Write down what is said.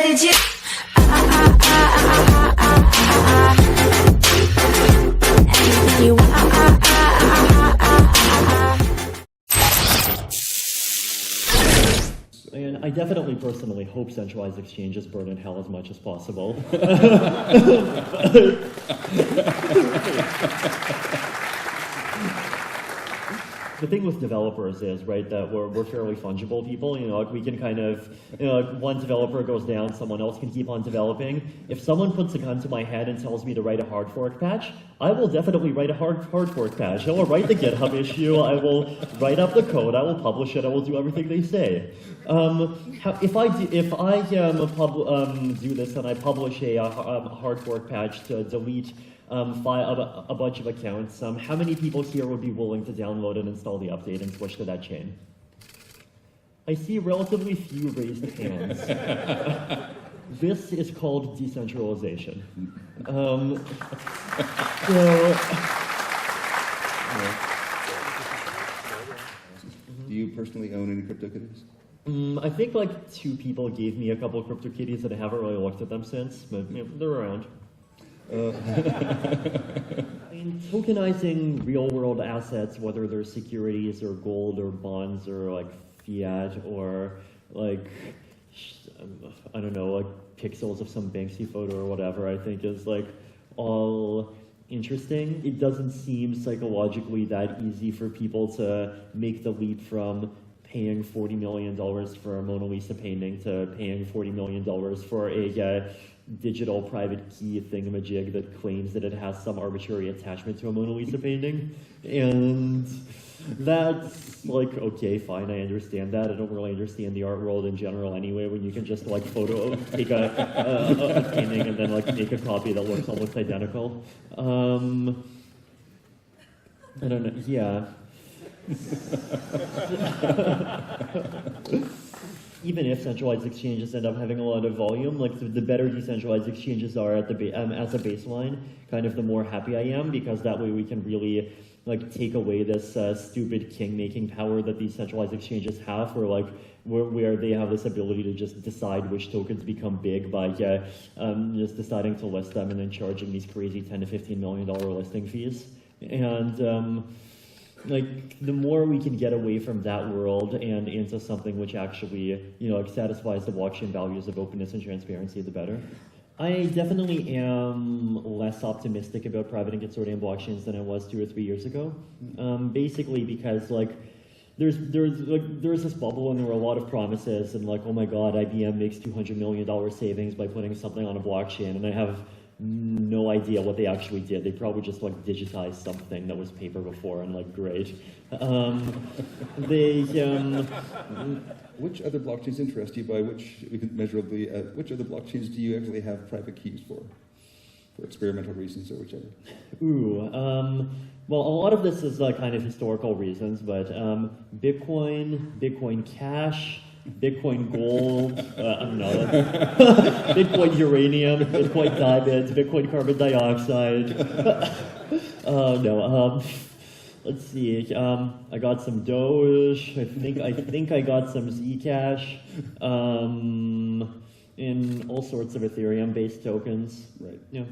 legit. Anything you want. And I definitely personally hope centralized exchanges burn in hell as much as possible. The thing with developers is, right, that we're fairly fungible people. You know, like we can kind of, you know, like one developer goes down, someone else can keep on developing. If someone puts a gun to my head and tells me to write a hard fork patch, I will definitely write a hard fork patch. I will write the GitHub issue. I will write up the code. I will publish it. I will do everything they say. If I do this and I publish a hard fork patch to delete a bunch of accounts, how many people here would be willing to download and install the update and switch to that chain? I see relatively few raised hands. This is called decentralization. Do you personally own any CryptoKitties? I think like 2 people gave me a couple of CryptoKitties and I haven't really looked at them since, but you know, they're around. I mean, tokenizing real-world assets, whether they're securities or gold or bonds or like fiat or like, I don't know, like pixels of some Banksy photo or whatever, I think is like all interesting. It doesn't seem psychologically that easy for people to make the leap from paying $40 million for a Mona Lisa painting to paying $40 million for a digital private key thingamajig that claims that it has some arbitrary attachment to a Mona Lisa painting. And that's like, okay, fine, I understand that. I don't really understand the art world in general anyway, when you can just like take a painting and then like make a copy that looks almost identical. I don't know, yeah. Even if centralized exchanges end up having a lot of volume, like the better decentralized exchanges are at the as a baseline, kind of the more happy I am, because that way we can really like take away this stupid king-making power that these centralized exchanges have, where they have this ability to just decide which tokens become big by just deciding to list them and then charging these crazy $10 to $15 million listing fees. And like the more we can get away from that world and into something which actually, you know, like satisfies the blockchain values of openness and transparency, the better. I definitely am less optimistic about private and consortium blockchains than I was 2 or 3 years ago. Basically because like there's this bubble and there were a lot of promises and like, oh my God, IBM makes $200 million savings by putting something on a blockchain, and I have no idea what they actually did. They probably just like digitized something that was paper before and like great. Which other blockchains interest you? By which we can measurably, which other blockchains do you actually have private keys for experimental reasons or whichever? Well, a lot of this is kind of historical reasons, but Bitcoin, Bitcoin Cash, Bitcoin Gold, I don't know, Bitcoin Uranium, Bitcoin Diamonds, Bitcoin Carbon Dioxide. Let's see. I got some Doge. I think I got some Zcash, and all sorts of Ethereum-based tokens. Right. Yeah.